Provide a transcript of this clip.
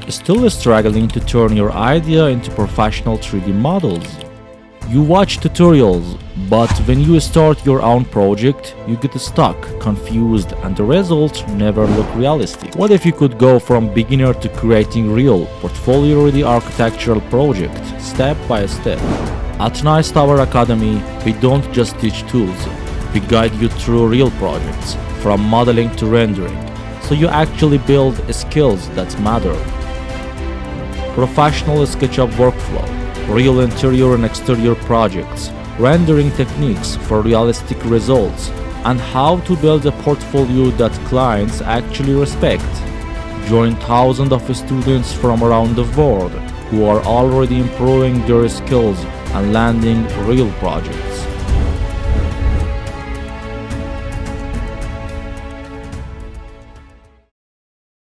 still struggling to turn your idea into professional 3D models? You watch tutorials, but when you start your own project, you get stuck, confused, and the results never look realistic. What if you could go from beginner to creating real, portfolio-ready architectural project, step by step? At Nice Tower Academy, we don't just teach tools, we guide you through real projects, from modeling to rendering, so you actually build skills that matter. Professional SketchUp workflow, real interior and exterior projects, rendering techniques for realistic results, and how to build a portfolio that clients actually respect. Join thousands of students from around the world who are already improving their skills and landing real projects.